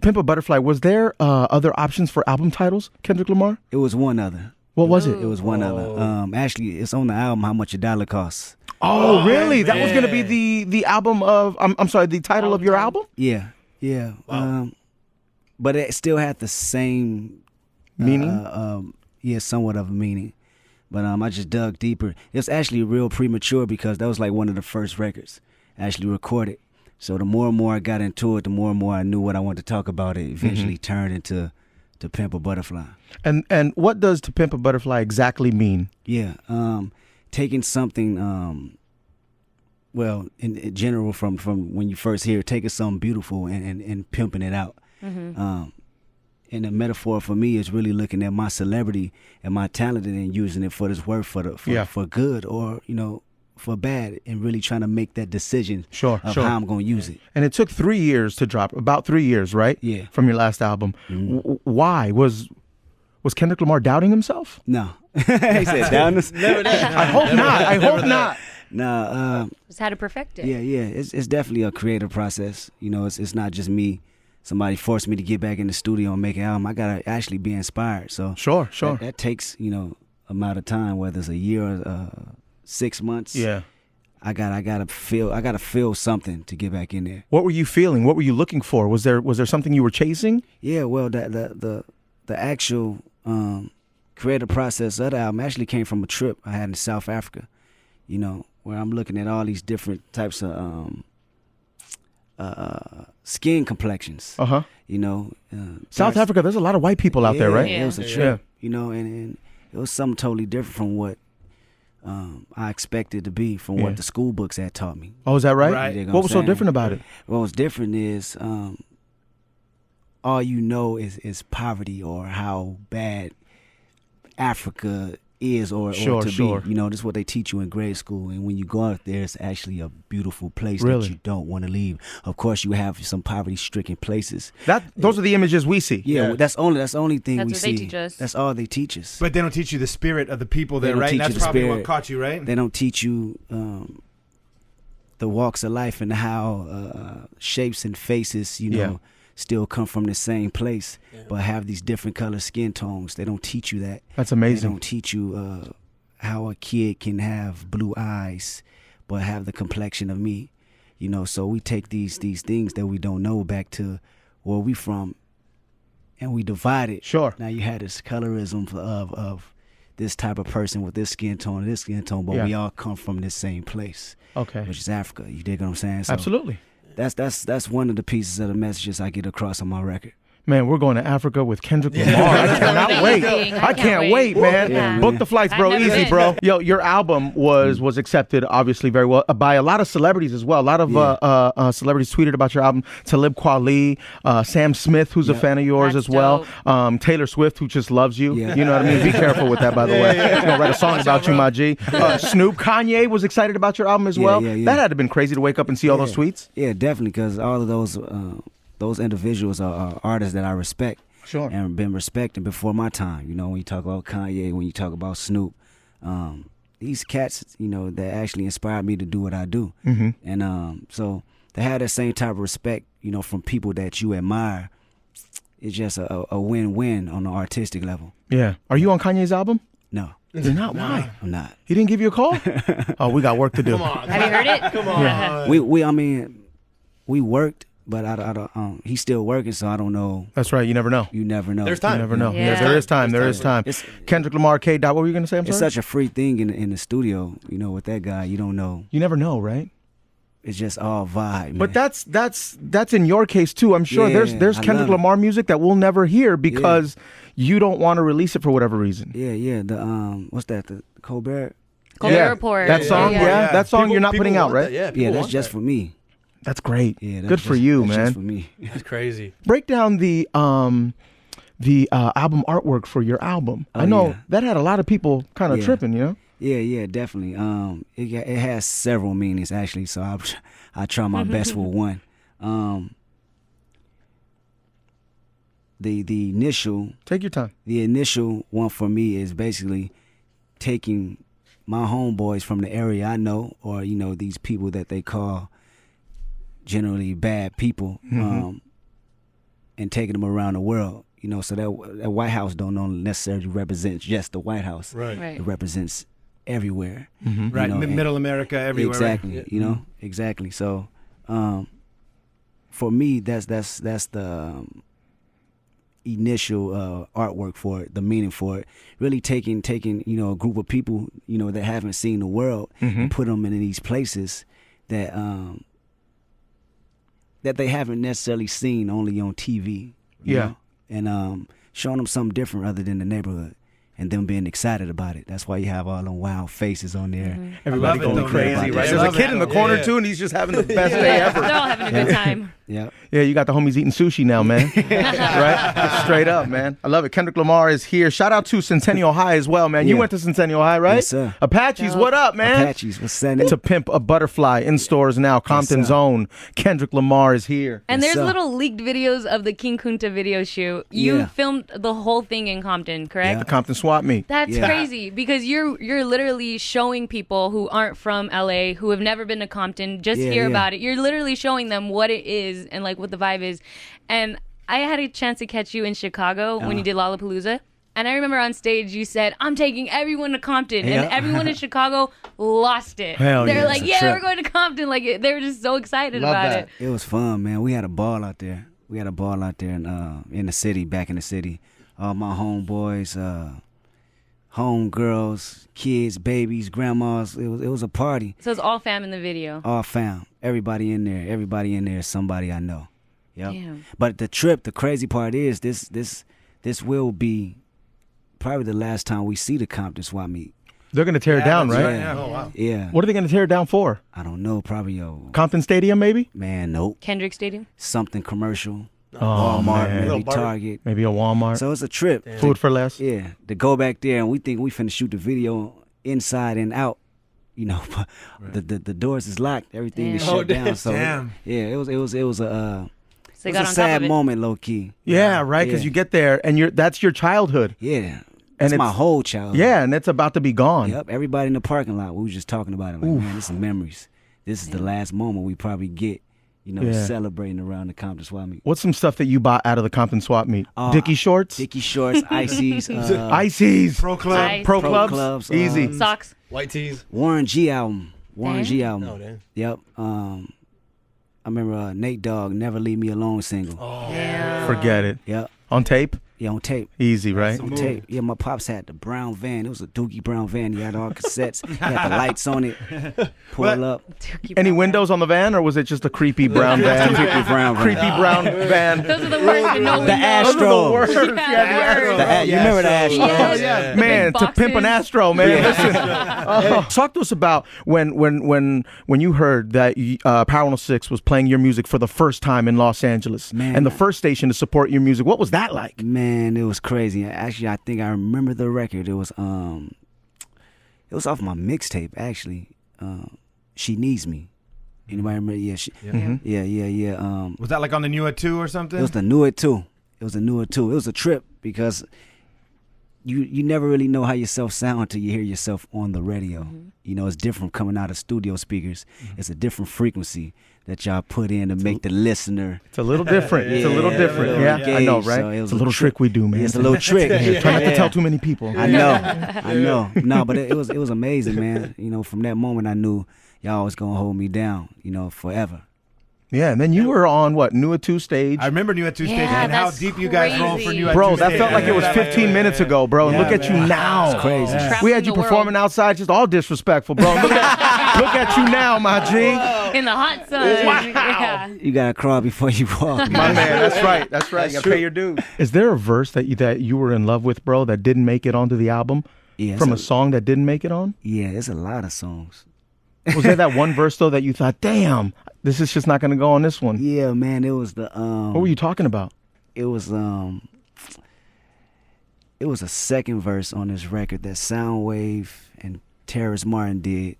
Pimp a Butterfly, was there other options for album titles, Kendrick Lamar? It was one other. What was it? It was one other. Actually, it's on the album How Much a Dollar Costs. Oh, really? That was going to be the album of, I'm sorry, the title of your album? Yeah. Wow. But it still had the same meaning? Somewhat of a meaning. But I just dug deeper. It was actually real premature because that was like one of the first records actually recorded. So the more and more I got into it, the more and more I knew what I wanted to talk about. It eventually turned into To Pimp A Butterfly. And what does To Pimp A Butterfly exactly mean? Yeah, taking something, in general from when you first hear it, taking something beautiful and pimping it out. And the metaphor for me is really looking at my celebrity and my talent and using it for this work for good or, for bad, and really trying to make that decision of how I'm going to use it. And it took 3 years to drop, about 3 years, right? Yeah. From your last album. Why? Was Kendrick Lamar doubting himself? No. He said doubting us? Never that. I hope not. I hope not. No. Just how to perfect it. Yeah. It's definitely a creative process. It's not just me. Somebody forced me to get back in the studio and make an album. I gotta actually be inspired. So sure. That takes amount of time, whether it's a year or 6 months. Yeah. I gotta feel something to get back in there. What were you feeling? What were you looking for? Was there something you were chasing? Yeah. Well, the actual creative process of the album actually came from a trip I had in South Africa. Where I'm looking at all these different types of skin complexions. South Africa, there's a lot of white people out there, right? It was a trip, and it was something totally different from what I expected to be, from what the school books had taught me. Oh, is that right? What was so different about it? What was different is all is poverty or how bad Africa is or to be. This is what they teach you in grade school, and when you go out there, it's actually a beautiful place that you don't want to leave. Of course, you have some poverty-stricken places. Those are the images we see. Yeah. That's the only thing we see. That's what they teach us. That's all they teach us. But they don't teach you the spirit of the people there, right? And that's probably what caught you, right? They don't teach you the walks of life and how shapes and faces, still come from the same place, but have these different color skin tones. They don't teach you that. That's amazing. They don't teach you how a kid can have blue eyes, but have the complexion of me. So we take these things that we don't know back to where we from, and we divide it. Sure. Now you had this colorism of this type of person with this skin tone and this skin tone, but we all come from this same place. Okay. Which is Africa. You dig what I'm saying? So absolutely. That's one of the pieces of the messages I get across on my record. Man, we're going to Africa with Kendrick Lamar. I cannot wait. I can't wait, man. Yeah. Book the flights, bro. Easy, bro. Yo, your album was accepted, obviously, very well by a lot of celebrities as well. A lot of celebrities tweeted about your album. Talib Kweli, Sam Smith, who's a fan of yours as well. Taylor Swift, who just loves you. Yeah. You know what I mean? Be careful with that, by the way. She's going to write a song about you, my G. Snoop, Kanye was excited about your album as well. That had to have been crazy to wake up and see all those tweets. Yeah, definitely, because all of those individuals are artists that I respect. Sure. And been respecting before my time. When you talk about Kanye, when you talk about Snoop, these cats, that actually inspired me to do what I do. Mm-hmm. And so to have that same type of respect, from people that you admire, it's just a win-win on the artistic level. Yeah. Are you on Kanye's album? No. You're not? Why? I'm not. He didn't give you a call? Oh, we got work to do. Come on. Have you heard it? Come on. Yeah. We worked. But I don't. He's still working, so I don't know. That's right. You never know. You never know. There's time. You never know. Yeah. There is time. There is time. Kendrick Lamar, K. Dot. What were you gonna say? I'm it's sorry. such a free thing in the studio. With that guy, you don't know. You never know, right? It's just all vibe. Man. But that's in your case too. I'm sure there's Kendrick Lamar music that we'll never hear because you don't want to release it for whatever reason. Yeah. The what's that? The Colbert Report. That song. Yeah. That song you're not putting out, right? Yeah. That's just for me. That's great. Yeah, good for you, man. Just for me. That's crazy. Break down the album artwork for your album. I know that had a lot of people kind of tripping, Yeah, definitely. It has several meanings actually, so I try my best with one. The initial. Take your time. The initial one for me is basically taking my homeboys from the area I know, or these people that they call generally bad people, and taking them around the world. You know, so that White House don't necessarily represent just the White House. Right. It represents everywhere. Right, you know, Middle America, everywhere. Exactly. Right? You know, exactly. So, for me, that's the initial artwork for it, the meaning for it. Really taking you know, a group of people, you know, that haven't seen the world and put them in these places that that they haven't necessarily seen only on TV. You know? And showing them something different other than the neighborhood. And them being excited about it. That's why you have all them wild faces on there. Everybody going crazy, right? There's a kid in the corner too, and he's just having the best day ever. They're all having a good time. Yeah. Yeah, you got the homies eating sushi now, man. Right? Straight up, man. I love it. Kendrick Lamar is here. Shout out to Centennial High as well, man. You went to Centennial High, right? Yes, sir. Apaches, what up, man? Apaches, what's that? To Pimp a Butterfly in stores now. Compton's own Kendrick Lamar is here. And Yes, there's sir. little leaked videos of the King Kunta video shoot. You filmed the whole thing in Compton, correct? The Compton Swap Meet. That's crazy because you're literally showing people who aren't from LA, who have never been to Compton, just hear about it. You're literally showing them what it is and like what the vibe is. And I had a chance to catch you in Chicago when you did Lollapalooza. And I remember on stage you said, "I'm taking everyone to Compton," and everyone in Chicago lost it. Hell They're yeah. like, "Yeah, we're going to Compton!" Like they were just so excited about it. It was fun, man. We had a ball out there. In the city, back in the city. All my homeboys, homegirls, kids, babies, grandmas. It was a party. So it's all fam in the video. All fam. Everybody in there is somebody I know. Yep. Damn. But the crazy part is this will be probably the last time we see the Compton Swap Meet. They're going to tear it down, right? Yeah. Oh, wow. Yeah. What are they going to tear it down for? I don't know. Probably Compton Stadium, maybe? man, nope. Kendrick Stadium. Something commercial. Oh, Walmart, man. maybe Target. Maybe a Walmart. So it's a trip. Food for less. Yeah, to go back there and we think we finna shoot the video inside and out. You know, the doors is locked. Everything is Damn. shut down. So Damn. yeah, it was a So they it was got a on top sad of it. moment, low key. Yeah, right, because Yeah. you get there and that's your childhood. Yeah, And it's my it's- whole childhood. Yeah, and it's about to be gone. Yep. Everybody in the parking lot. We was just talking about it. Like, man, this is memories. This is the last moment we probably get. You know, Yeah. celebrating around the Compton Swap Meet. What's some stuff that you bought out of the Compton Swap Meet? Dickie shorts? Dickie shorts, ices, Ices. Pro Club. Ice. Pro Pro clubs? Clubs, Easy. Socks. White tees. Warren G album. Warren G album. Oh, damn. Yep. I remember Nate Dogg, Never Leave Me Alone single. Yeah. Forget it. Yep. On tape? Yeah, on tape. Easy, right? On tape. Yeah, my pops had the brown van. It was a Dookie Brown van. He had all cassettes. He had the lights on it. Pull up. Any windows on the van, or was it just a creepy brown van? Creepy brown van. Creepy brown van. Those are the worst. No The windows. Astro. Those are the worst. Yeah, Yeah, the the Astro. You remember the Astro? Yes. Yeah, man, Big to pimp an boxes. Astro, man. Listen, talk to us about when you heard that Power 106 was playing your music for the first time in Los Angeles, Man. and the first station to support your music. What was that like? Man, it was crazy. Actually, I think I remember the record. It was off my mixtape. Actually, She Needs Me. Anybody remember? Yeah, yeah. Was that like on the New At 2 or something? It was the New It too. It was a trip because you never really know how yourself sound until you hear yourself on the radio. You know, it's different coming out of studio speakers. It's a different frequency that y'all put in to make the listener. It's a little different. It's a little different. Yeah, engaged. I know, right? So it was It's a little trick we do, man. Yeah, it's a little trick. Try not to tell too many people. I know. No, but it was amazing, man. You know, from that moment I knew y'all was gonna hold me down, you know, forever. Yeah, and then you were on what, New At 2 stage? I remember New At 2 stage Yeah, and how that's deep you guys roll for crazy. New At 2 Bro, stage. that felt like it was 15 minutes ago, bro. And Yeah, look at you man. now. It's crazy. Trapped We had in you the performing world. outside, just all disrespectful, bro. Look at you now, my G. In the hot sun. Yeah. You gotta crawl before you walk. My man, that's right. That's right. You gotta pay your dues. Is there a verse that you were in love with, bro, that didn't make it onto the album? Yeah, From a song that didn't make it on? Yeah, it's a lot of songs. Was there that one verse though that you thought, damn, this is just not gonna go on this one? Yeah, man, it was the What were you talking about? it was a second verse on this record that Soundwave and Terrace Martin did,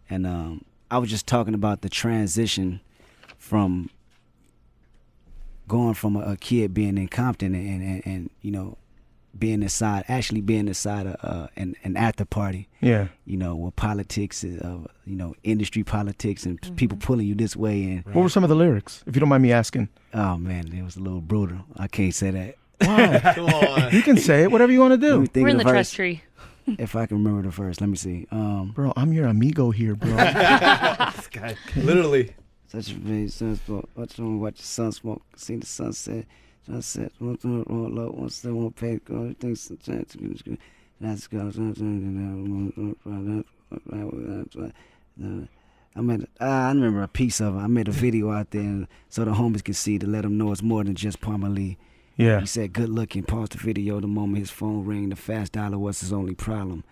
and I was just talking about the transition from going from a kid being in Compton and you know being inside an after party. Yeah. With politics, industry politics, and people pulling you this way. And what were some of the lyrics, if you don't mind me asking? Oh man, it was a little brutal. I can't say that. Why? Come on. You can say it, whatever you want to do. We're in the trust tree. If I can remember the verse, let me see. Bro, I'm your amigo here, bro. This guy, literally. Such a big sunspot. Watch the sun smoke. See the sunset. Sunset. Won't low. Won't still won't pay. Go. Things. Let's go. I remember a piece of it. I made a video out there so the homies can see to let them know it's more than just Parmalee. Yeah. He said, good looking. Paused the video the moment his phone rang. The fast dollar was his only problem.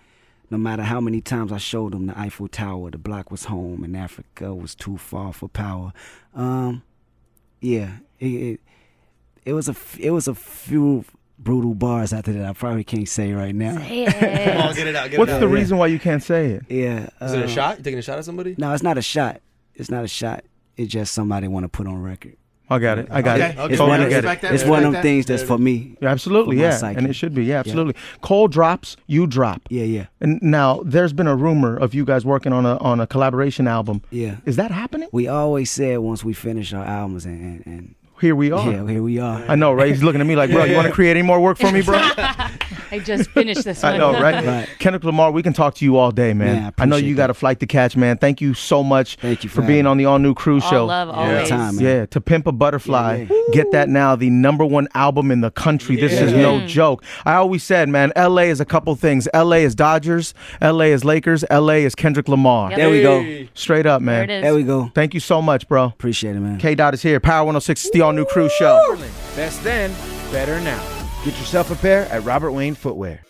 No matter how many times I showed him the Eiffel Tower, the block was home and Africa was too far for power. Yeah, it was a few brutal bars after that I probably can't say right now. Say it. Come on, get it out. What's the reason why you can't say it? Yeah. Is it a shot? You taking a shot at somebody? No, it's not a shot. It's not a shot. It's just somebody want to put on record. I got it. I got it. It's one of them things that's for me. Absolutely, yeah. Psyche. And it should be, yeah, absolutely. Cole drops, you drop. Yeah. And now there's been a rumor of you guys working on a collaboration album. Yeah. Is that happening? We always said once we finish our albums and here we are. Yeah, here we are. I know, right? He's looking at me like, bro, you want to create any more work for me, bro? I just finished this one. I know, right? Kendrick Lamar, we can talk to you all day, man. I know you got a flight to catch, man. Thank you so much for being on the all-new Cruz Show. All love, always. Time, man. Yeah, To Pimp a Butterfly. Yeah. Get that now, the #1 album in the country. This is no joke. I always said, man, L.A. is a couple things. L.A. is Dodgers. L.A. is Lakers. L.A. is Kendrick Lamar. Yep. There we go. Straight up, man. There we go. Thank you so much, bro. Appreciate it, man. K-Dot is here. Power 106 is the all-new Cruz Show. Best then, better now. Get yourself a pair at Robert Wayne Footwear.